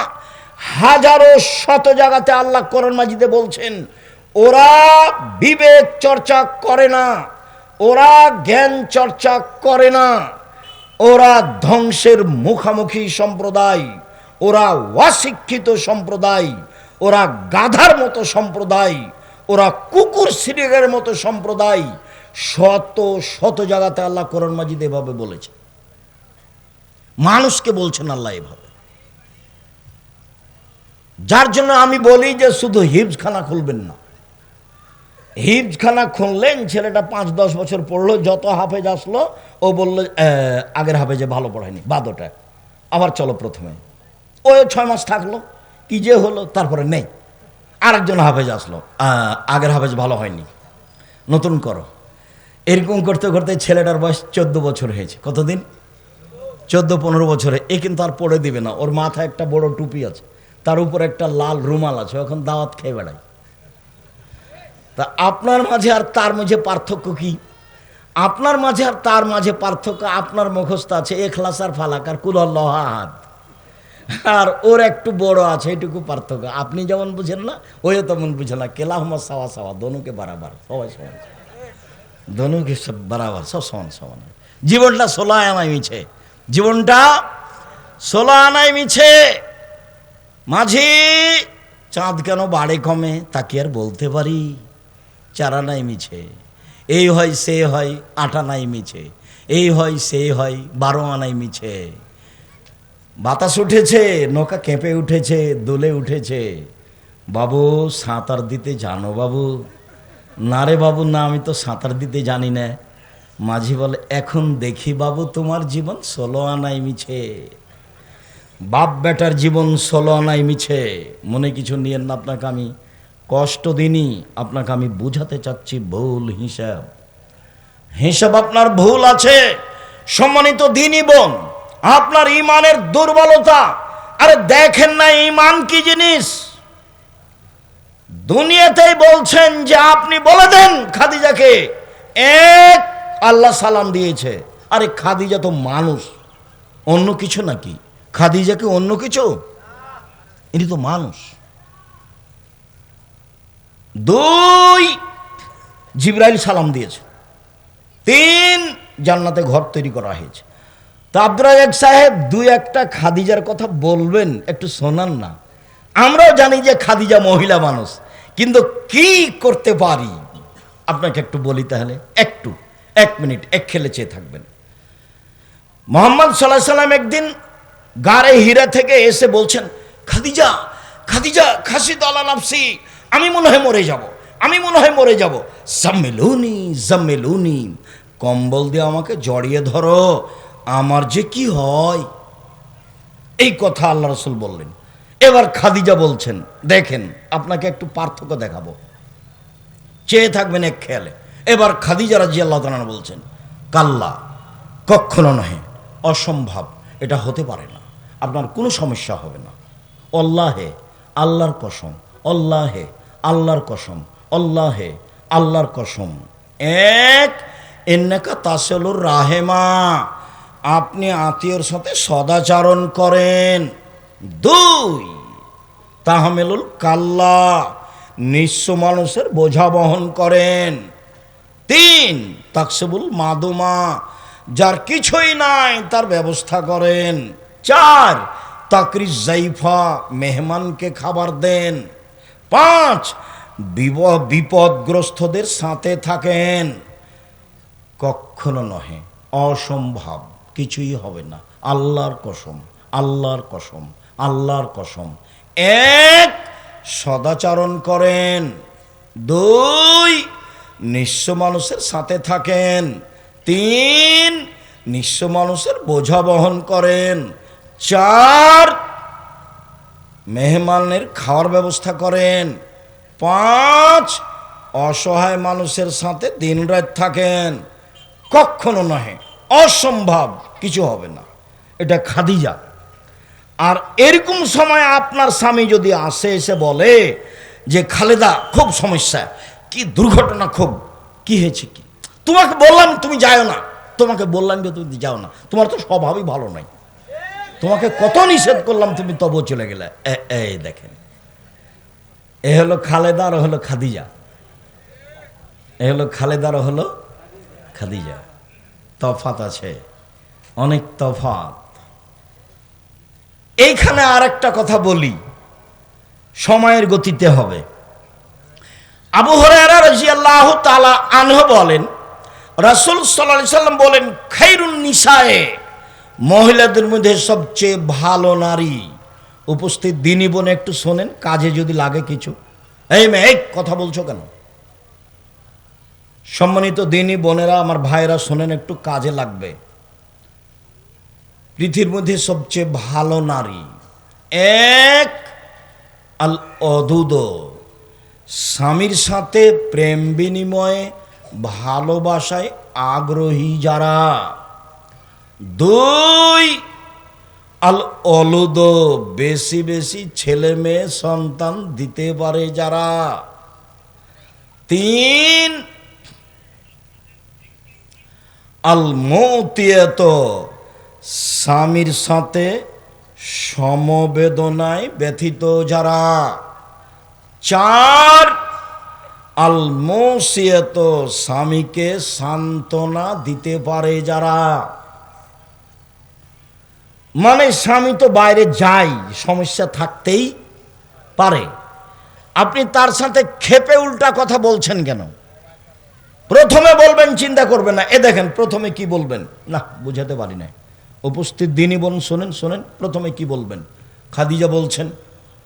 হাজারো শত জায়গাতে আল্লাহ কোরআন মাজিদে বলছেন ওরা বিবেক চর্চা করে না, ওরা জ্ঞান চর্চা করে না, ওরা ধ্বংসের মুখামুখি সম্প্রদায়, ওরা অশিক্ষিত সম্প্রদায়, ওরা গাধার মতো সম্প্রদায়, ওরা কুকুর শ্রীগালের মতো সম্প্রদায়। শত শত জায়গাতে আল্লাহ কোরআন মাজিদ এভাবে বলেছে, মানুষকে বলছেন আল্লাহ এভাবে। যার জন্য আমি বলি যে শুধু হিফজখানা খুলবেন না। হিফজখানা খুললেন, ছেলেটা 5-10 বছর পড়লো, যত হাফেজ আসলো ও বললো আগের হাফেজে ভালো পড়ায়নি, বাদ ওটা, আবার চলো প্রথমে। ও 6 মাস থাকলো, কি যে হলো, তারপরে নেই। আরেকজন হাফেজ আসলো, আগের হাফেজ ভালো হয়নি, নতুন করো। এরকম করতে করতে ছেলেটার বয়স 14 বছর হয়েছে। কতদিন? 14-15 বছরে। এ কিন্তু আর পড়ে দিবে না, ওর মাথায় একটা বড় টুপি আছে, তার উপর একটা লাল রুমাল আছে, এখন দাওয়াত খেয়ে বেড়ায়। তা আপনার মাঝে আর তার মাঝে পার্থক্য কি? আপনার মাঝে আর তার মাঝে পার্থক্য, আপনার মুখস্থ আছে ইখলাস আর ফালাক আর কুল আল্লাহু আহাদ, আর ওর একটু বড় আছে, এটুকু পার্থক্য। আপনি যেমন বুঝেন না, ওইও তেমন বুঝে না। কেলাহুমা সাওয়া সাওয়া, দোনোকে বরাবর, সবাই সমান, দোনোকে সব বরাবর, সব সমান সমান। জীবনটা 16 আনায় মিছে, জীবনটা 16 আনায় মিছে। মাঝি, চাঁদ কেন বাড়ে কমে তা কি আর বলতে পারি? 4 আনায় মিছে। এই হয় সে হয় 8 আনায় মিছে, এই হয় সে হয় 12 আনায় মিছে। বাতাস উঠেছে, নৌকা কেঁপে উঠেছে, দোলে উঠেছে। বাবু সাঁতার দিতে জানো বাবু? না রে বাবু, না, আমি তো সাঁতার দিতে জানি না। মাঝি বলে, এখন দেখি বাবু তোমার জীবন 16 আনায় মিছে। বাপ বেটার জীবন 16 আনায় মিছে। মনে কিছু নিয়েন না, আপনাকে আমি কষ্ট দিনই, আপনাকে আমি বুঝাতে চাচ্ছি ভুল হিসাব। হিসাব আপনার ভুল আছে। সম্মানিত দ্বীনি বোন, আপনার ঈমানের দুর্বলতা। আরে দেখেন না ঈমান কি জিনিস? দুনিয়াতেই বলছেন যে আপনি বলে দেন খাদিজাকে, এক আল্লাহ সালাম দিয়েছে। আরে খাদিজা তো মানুষ, অন্য কিছু নাকি? খাদিজাকে অন্য কিছু? ইনি তো মানুষ। 2 জিবরাইল সালাম দিয়েছে। 3 জান্নাতে ঘর তৈরি করা হয়েছে। তা আব্দুর রাজ্জাক সাহেব 2-1টা খাদিজার কথা বলবেন, একটু শোনান না। আমরাও জানি যে খাদিজা মহিলা মানুষ, কিন্তু কি করতে পারি আপনাকে একটু বলি। তাহলে একটু 1 মিনিট এক খেলে চেয়ে থাকবেন। মুহাম্মদ সাল্লাল্লাহু আলাইহি সাল্লাম একদিন গারে হীরা থেকে এসে বলছেন, খাদিজা, খাদিজা, খাসিদ আলা নাফসি, আমি মনে হয় মরে যাব, আমি মনে হয় মরে যাব। জাম্মিলুনি জাম্মিলুনি, কম্বল দিয়ে আমাকে জড়িয়ে ধরো, আমার যে কি হয়। এই কথা আল্লাহ রাসূল বললেন। এবার খাদিজা বলছেন, দেখেন আপনাকে একটু পার্থক্য দেখাবো, চেয়ে থাকবেন এক খেয়ালে। এবার খাদিজা রাদিয়াল্লাহু তাআলা বলছেন, কাল্লা, কখনো নহে, অসম্ভব, এটা হতে পারে না, আপনার কোনো সমস্যা হবে না। আল্লাহে, আল্লাহর কসম, আল্লাহে, আল্লাহর কসম, আল্লাহে, আল্লাহর কসম। এক, ইন্নাকা তাসিলুর রাহেমা, আপনি আত্মীয়র সাথে সদাচরণ করেন। 2 তাহমেলুল কাল্লা, নিঃস্ব মানুষের বোঝা বহন করেন। 3 তাকসিবুল মাদুমা, যার কিছুই নাই তার ব্যবস্থা করেন। 4 তাকরিজ জাইফা, মেহমানকে খাবার দেন। 5 বিপদগ্রস্তদের সাথে থাকেন। কখনো নহে, অসম্ভব, কিছুই হবে না, আল্লাহর কসম, আল্লাহর কসম, আল্লাহর কসম। 1 সদাচরণ করেন। 2 নিঃস্ব মানুষের সাথে থাকেন। 3 নিঃস্ব মানুষের বোঝা বহন করেন। 4 মেহমানের খাওয়ার ব্যবস্থা করেন। 5 অসহায় মানুষের সাথে দিনরাত থাকেন। কখনো নহে, অসম্ভব, কিছু হবে না। এটা খাদিজা। আর এরকম সময় আপনার স্বামী যদি আসে, এসে বলে যে খালেদা খুব সমস্যা, কি দুর্ঘটনা, খুব কি হয়েছে, কি তোমাকে বললাম তুমি যাও না, তোমাকে বললাম যে তুমি যাও না, তোমার তো স্বভাবই ভালো নাই, তোমাকে কত নিষেধ করলাম তুমি তবু চলে গেলে। এই দেখেন, এ হলো খালেদা আর হলো খাদিজা। এ হলো খালেদা আর হলো খাদিজা। তফাত আছে, অনেক তফাত। এইখানে আর একটা কথা বলি, সময়ের গতিতে হবে। আবু হুরায়রা রাদিয়াল্লাহু তাআলা আনহু বলেন, রাসূল সাল্লাল্লাহু আলাইহি সাল্লাম বলেন, খায়রুন নিসায়ে, মহিলাদের মধ্যে সবচেয়ে ভালো নারী। উপস্থিত দিনী বোন একটু শোনেন, কাজে যদি লাগে কিছু। এই মেয়ে, কথা বলছো কেন? সম্মানিত দিনী বোনেরা, আমার ভাইরা শোনেন, একটু কাজে লাগবে। পৃথিবীর মধ্যে সবচেয়ে ভালো নারী 1 আল অদুদ, স্বামীর সাথে প্রেম বিনিময়ে ভালোবাসায় আগ্রহী যারা। 2 আল অলুদ, বেশি বেশি ছেলে মেয়ে সন্তান দিতে পারে যারা। 3 আল মুতিয়াত, স্বামীর সাথে সমবেদনায় ব্যথিত যারা। 4 আল মুসিয়াত, স্বামীকে সান্ত্বনা দিতে পারে যারা। মানে স্বামী তো বাইরে যায়, সমস্যা থাকতেই পারে, আপনি তার সাথে ক্ষেপে উল্টা কথা বলছেন কেন? প্রথমে বলবেন, চিন্তা করবেন না। এ দেখেন প্রথমে কি বলবেন, না বুঝাতে পারি না। উপস্থিত দিনই বোন শোনেন, শোনেন, প্রথমে কি বলবেন। খাদিজা বলছেন,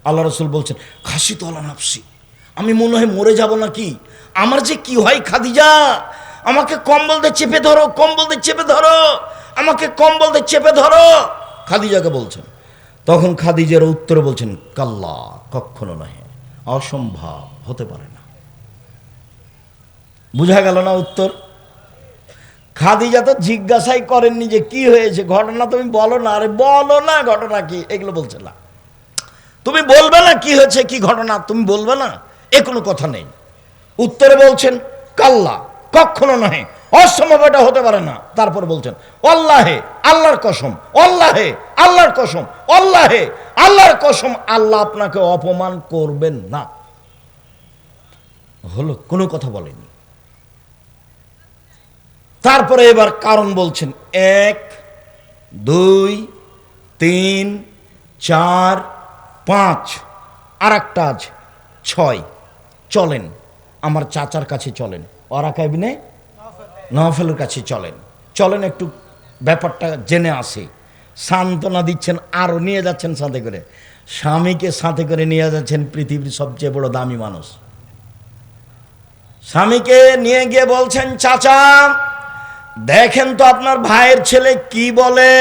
আল্লাহ রাসূল বলছেন, খাসি তো আলা নাফসি, আমি মনে হয় মরে যাব নাকি, আমার যে কি হয় খাদিজা, আমাকে কম্বল দিয়ে চেপে ধরো, কম্বল দিয়ে চেপে ধরো, আমাকে কম্বল দিয়ে চেপে ধরো, খাদিজাকে বলছেন। তখন খাদিজার উত্তরে বলছেন, কাল্লা, কখনো নয়, অসম্ভব, হতে পারে না। বুঝা গেল না উত্তর? খাদিজা তো জিজ্ঞাসাই করেননি যে কি হয়েছে, ঘটনা তুমি বলো না। আরে বলো না ঘটনা কি, এগুলো বলছে না। তুমি বলবে না কি হয়েছে, কি ঘটনা, তুমি বলবে না, এ কোনো কথা নেই। উত্তরে বলছেন, কাল্লা, কখনো নয়, অসম্ভব, এটা হতে পারে না। তারপর বলছেন, আল্লাহে, আল্লাহর কসম, আল্লাহে, আল্লাহর কসম, আল্লাহে, আল্লাহর কসম, আল্লাহ আপনাকে অপমান করবেন না। হলো, কোনো কথা বলেনি। তারপরে এবার কারণ বলছেন, 1 2 3 4 5, আর একটা আছে 6। চলেন আমার চাচার কাছে, চলেন ওয়ারাকা ইবনে নওফেলের কাছে চলেন, চলেন একটু ব্যাপারটা জেনে আসি। সান্ত্বনা দিচ্ছেন, আরও নিয়ে যাচ্ছেন সাথে করে, স্বামীকে সাথে করে নিয়ে যাচ্ছেন পৃথিবীর সবচেয়ে বড় দামি মানুষ। স্বামীকে নিয়ে গিয়ে বলছেন, চাচা দেখেন তো আপনার ভাইয়ের ছেলে কি বলে।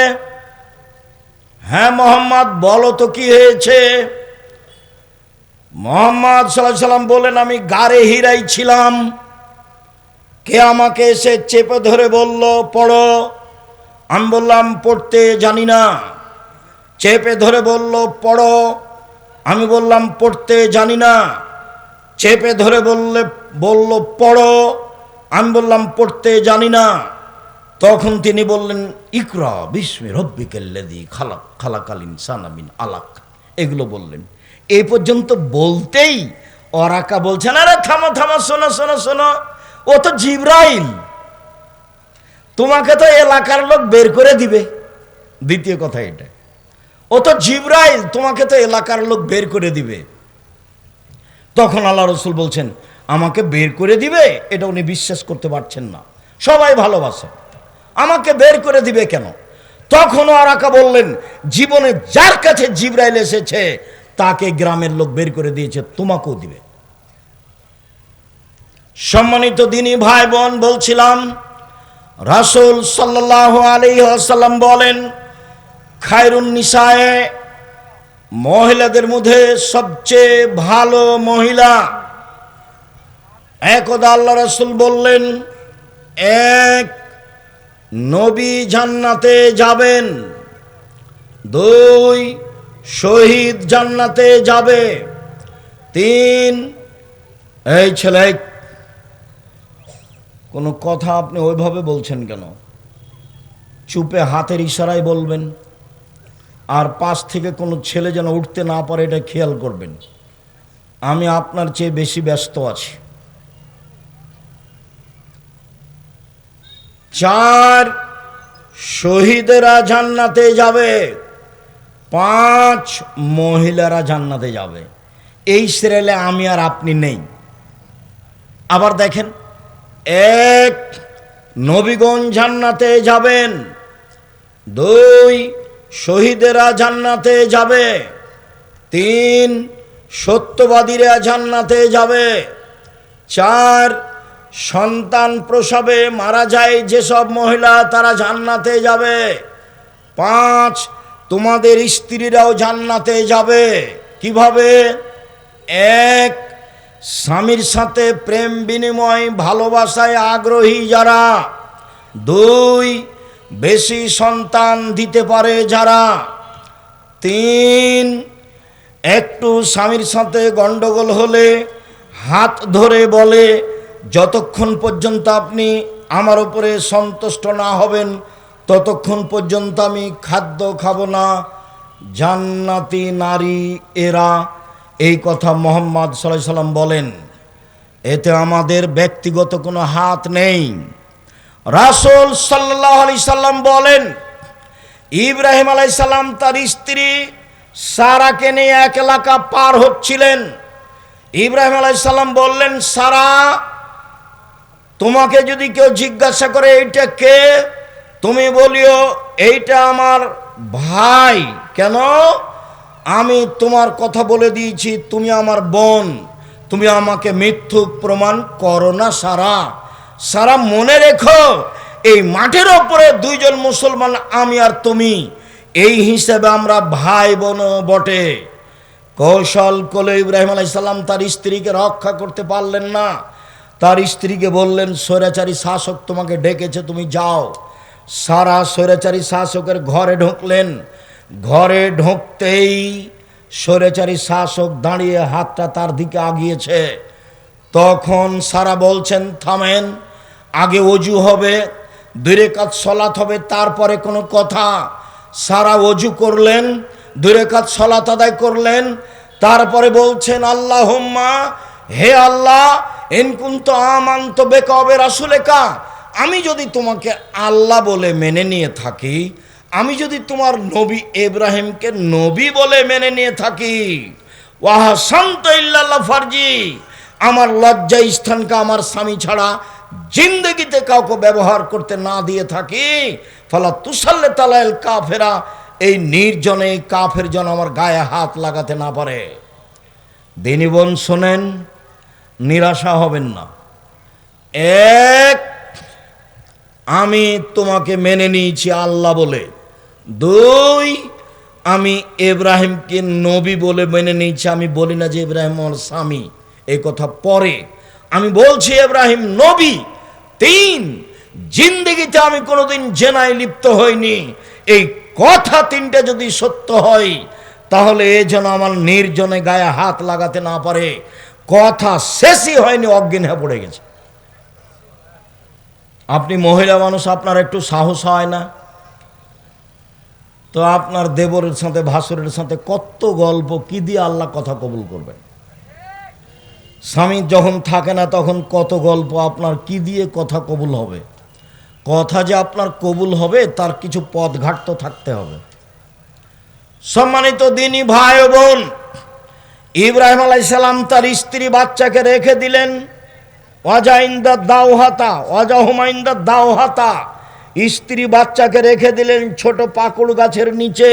হ্যাঁ মোহাম্মদ, বলো তো কি হয়েছে। মোহাম্মদ সাল্লাল্লাহু আলাইহি সাল্লাম বলেন, আমি গারে হিরাই ছিলাম, কে আমাকে এসে চেপে ধরে বলল পড়ো, আমি বললাম পড়তে জানি না। চেপে ধরে বলল পড়ো, আমি বললাম পড়তে জানি না। চেপে ধরে বলল পড়ো, আমি বললাম পড়তে জানি না। তখন তিনি বললেন, ইকরা বিস্মি রব্বিকাল্লাযী খালাক খালাকাল ইনসানা মিন আলাক, এগুলো বললেন। এই পর্যন্ত বলতেই ওরাকা বলছেন, আরে থামো থামো, শোনো শোনো শোনো, ও তো জিবরাইল, তোমাকে তো এলাকার লোক বের করে দিবে। দ্বিতীয় কথা এটা, ও তো জিবরাইল, তোমাকে তো এলাকার লোক বের করে দিবে। তখন আল্লাহ রসুল বলছেন, আমাকে বের করে দিবে, এটা উনি বিশ্বাস করতে পারছেন না। সবাই ভালোবাসে, আমাকে বের করে দিবে কেন? তখন ওরাকা বললেন, জীবনে যার কাছে জিবরাইল এসেছে তাকে গ্রামের লোক বের করে দিয়েছে, তোমাকেও দিবে। সম্মানিত দিনী ভাই বোন, বলছিলাম রাসূল সাল্লাল্লাহু আলাইহি ওয়াসাল্লাম বলেন, খায়রুন নিসায়ে, মহিলাদের মধ্যে সবচেয়ে ভালো মহিলা। একদা আল্লাহ রাসূল বললেন, এক, নবী জান্নাতে যাবেন, দুই, শহীদ জান্নাতে যাবে, তিন, এই ছেলে কোনো কথা আপনি ওইভাবে বলছেন কেন? চুপে হাতের ইশারায় বলবেন, আর পাশ থেকে কোনো ছেলে যেন উঠতে না পারে এটা খেয়াল করবেন। আমি আপনার চেয়ে বেশি ব্যস্ত আছি। চার, শহীদেরা জান্নাতে যাবে, পাঁচ, মহিলারা জান্নাতে যাবে। এই সিরিয়ালে আমি আর আপনি নেই। আবার দেখেন, এক, নবীগণ জান্নাতে যাবেন, দুই, শহীদেরা জান্নাতে যাবে, তিন, সত্যবাদীরা জান্নাতে যাবে, চার, সন্তান প্রসবে মারা যায় যেসব মহিলা তারা জান্নাতে যাবে, পাঁচ, তোমাদের স্ত্রীরাও জান্নাতে যাবে। কিভাবে? এক, স্বামীর সাথে প্রেম বিনিময় ভালোবাসায় আগ্রহী যারা, দুই, বেশি সন্তান দিতে পারে যারা, তিন, একটু স্বামীর সাথে গন্ডগোল হলে হাত ধরে বলে, যতক্ষণ পর্যন্ত আপনি আমার উপরে সন্তুষ্ট না হবেন ততক্ষণ পর্যন্ত আমি খাদ্য খাবো না। জান্নাতি নারী এরা। এই কথা মুহাম্মদ সাল্লাল্লাহু আলাইহি সাল্লাম বলেন। এতে আমাদের ব্যক্তিগত কোনো হাত নেই। রাসূল সাল্লাল্লাহু আলাইহি সাল্লাম বলেন, ইব্রাহিম আলাইহিস সালাম তার স্ত্রী সারাকে নিয়ে এক এলাকা পার হচ্ছিলেন। ইব্রাহিম আলাইহিস সালাম বললেন, সারা, তোমাকে যদি কেউ জিজ্ঞাসা করে এইটা কে, তুমি বলিও এইটা আমার ভাই। কেন? আমি তোমার কথা বলে দিয়েছি, তুমি আমার বোন, তুমি আমাকে মিথ্যুক প্রমাণ করো না সারা। সারা, মনে রেখো, এই মাঠের ওপরে দুইজন মুসলমান, আমি আর তুমি, এই হিসেবে আমরা ভাই বোন বটে। কৌশল করে ইব্রাহিম আলাইহিস সালাম তার স্ত্রীকে রক্ষা করতে পারলেন না। তার স্ত্রীকে বললেন, স্বৈরাচারী শাসক তোমাকে ডেকেছে, তুমি যাও। সারা স্বৈরাচারী শাসকের ঘরে ঢুকলেন। ঘরে ঢুকতেই স্বৈরাচারী শাসক দাঁড়িয়ে হাতটা তার দিকে আগিয়েছে। তখন সারা বলছেন, থামেন, আগে ওযু হবে, 2 রাকাত সালাত হবে, তারপরে কোনো কথা। সারা ওযু করলেন, 2 রাকাত সালাত আদায় করলেন, তারপরে বলছেন, আল্লাহুম্মা, হে আল্লাহ, ইন কুনতু আমানতু বিকা ওয়া বিরাসূলিকা, আমি যদি তোমাকে আল্লাহ বলে মেনে নিয়ে থাকি, আমি যদি তোমার নবী ইব্রাহিমকে নবী বলে মেনে নিয়ে থাকি, ওয়া হাসানতু ইল্লাল্লাহ ফারজি, আমার লজ্জা স্থানকে আমার স্বামী ছাড়া জিন্দগিতে কাউকে ব্যবহার করতে না দিয়ে থাকি, ফালা তুসাল্লিত আলাল কাফেরা, এই নির্জনে কাফের যেন আমার গায়ে হাত লাগাতে না পারে। দিনী বোন শোনেন, নিরাশা হবেন না। এক, আমি তোমাকে মেনে নিয়েছি আল্লাহ বলে। দুই, আমি ইব্রাহিমকে নবী বলে মেনে নিয়েছি। আমি বলি না যে ইব্রাহিম আমার স্বামী, এই কথা পরে, আমি বলছি ইব্রাহিম নবী। তিন, জিন্দেগিতে আমি কোনোদিন জেনায় লিপ্ত হইনি। এই কথা তিনটা যদি সত্য হয়, তাহলে এ যেন আমার নির্জনে গায়ে হাত লাগাতে না পারে। কথা শেষই হয়নি, অজ্ঞান হয়ে পড়ে গেছে। আপনি মহিলা মানুষ, আপনার একটু সাহস হয় না? তো আপনার দেবরের সাথে ভাসুরের সাথে কত গল্প, কি দিয়ে আল্লাহ কথা কবুল করবেন? স্বামী যখন থাকে না তখন কত গল্প, আপনার কি দিয়ে কথা কবুল হবে? কথা যে আপনার কবুল হবে তার কিছু পথঘাট তো থাকতে হবে। সম্মানিত দিনী ভাই ও বোন, ইব্রাহিম আলাইহিস সালাম তার স্ত্রী বাচ্চাকে রেখে দিলেন ওয়াজাইন্দা দাওহাতা, ওয়াজাহুমাইন্দা দাওহাতা, স্ত্রী বাচ্চাকে রেখে দিলেন ছোট পাকুড় গাছের নিচে।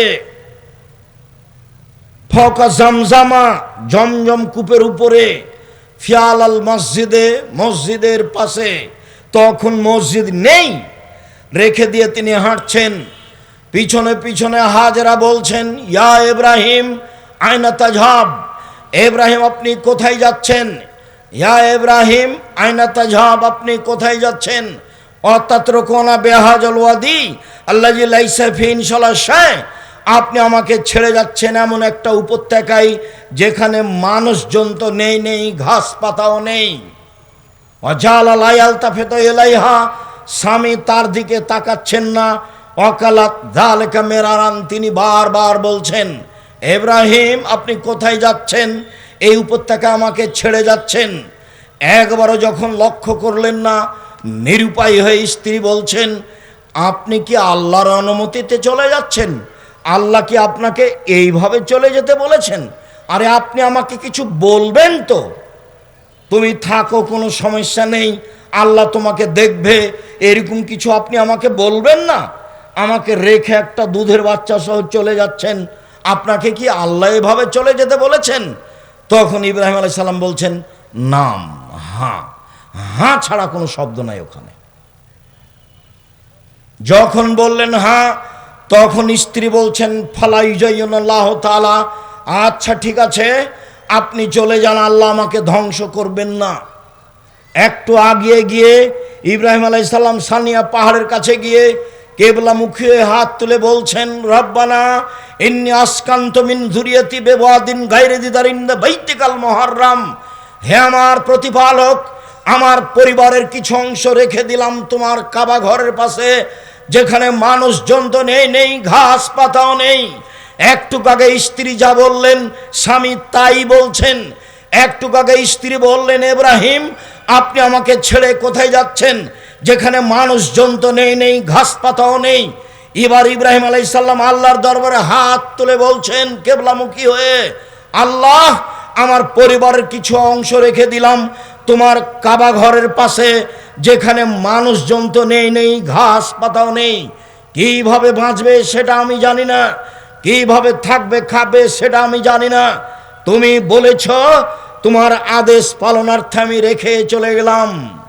ফকা জামজামা, জমজম কূপের উপরে, ফিয়াল আল মসজিদে, মসজিদের পাশে। তখন মসজিদ নেই, রেখে দিয়ে তিনি হাঁটছেন। পিছনে পিছনে হাজেরা বলছেন, ইয়া ইব্রাহিম আয়না তাজহাব, ইব্রাহিম আপনি কোথায় যাচ্ছেন? ইয়া ইব্রাহিম আয়না তাজহাব, আপনি কোথায় যাচ্ছেন? অতাতরকুনা বিহাজাল ওয়াদি আল্লাযী লাইসা ফীহি ইনশাআল্লাহ শাই, আপনি আমাকে ছেড়ে যাচ্ছেন এমন একটা উপত্যকায় যেখানে মানুষজন তো নেই, ঘাস পাতাও নেই। ওয়াজালা লা ইয়ালতাফিতু ইলাইহা, স্বামী তার দিকে তাকাচ্ছেন না। ওয়াকালাত যালিকা মিরারান, তিনি বারবার বলছেন, ইব্রাহিম আপনি কোথায় যাচ্ছেন? এই উপত্যকা আমাকে ছেড়ে যাচ্ছেন। একবারও যখন লক্ষ্য করলেন না, নিরুপায় হয়ে স্ত্রী বলছেন, আপনি কি আল্লাহর অনুমতিতে চলে যাচ্ছেন? আল্লাহ কি আপনাকে এইভাবে চলে যেতে বলেছেন? আরে আপনি আমাকে কিছু বলবেন তো, তুমি থাকো, কোনো সমস্যা নেই, আল্লাহ তোমাকে দেখবে, এরকম কিছু আপনি আমাকে বলবেন না? আমাকে রেখে একটা দুধের বাচ্চা সহ চলে যাচ্ছেন, আপনাকে কি আল্লাহ এভাবে চলে যেতে বলেছেন? তখন ইব্রাহিম আলাইহিস সালাম বলছেন, নাম, হ্যাঁ, হ্যাঁ ছাড়া কোনো শব্দ নাই ওখানে। যখন বললেন হ্যাঁ, তখন স্ত্রী বলছেন, ফালাইজাইয়ুনাল্লাহু তাআলা, আচ্ছা ঠিক আছে, আপনি চলে যান, আল্লাহ আমাকে ধ্বংস করবেন না। একটু আগিয়ে গিয়ে ইব্রাহিম আলাইহিস সালাম সানিয়া পাহাড়ের কাছে গিয়ে কেবলামুখী হয়ে হাত তুলে বলছেন, রব্বানা ইন্নী আসকানতু মিন যুরিয়াতি বিওয়াদিন গায়রি যি যারইন ইনদা বাইতিকাল মুহাররাম, হে আমার প্রতিপালক, আমার পরিবারের কিছু অংশ রেখে দিলাম তোমার কাবা ঘরের পাশে, যেখানে মানুষজন তো নেই, ঘাস পাতাও নেই। একটু আগে স্ত্রী যা বললেন স্বামী তাই বলছেন। একটু আগে স্ত্রী বললেন, ইব্রাহিম আপনি আমাকে ছেড়ে কোথায় যাচ্ছেন, যেখানে মানুষজন তো নেই, ঘাস পাতাও নেই। এবার ইব্রাহিম আলাইহিস সালাম আল্লাহর দরবারে হাত তুলে বলছেন কিবলামুখী হয়ে, আল্লাহ আমার পরিবারের কিছু অংশ রেখে দিলাম তোমার কাবা ঘরের পাশে, যেখানে মানুষজন তো নেই, ঘাস পাতাও নেই। কিভাবে বাঁচবে সেটা আমি জানি না, কিভাবে থাকবে খাবে সেটা আমি জানি না। তুমি বলেছ, তোমার আদেশ পালনার্থে আমি রেখে চলে গেলাম।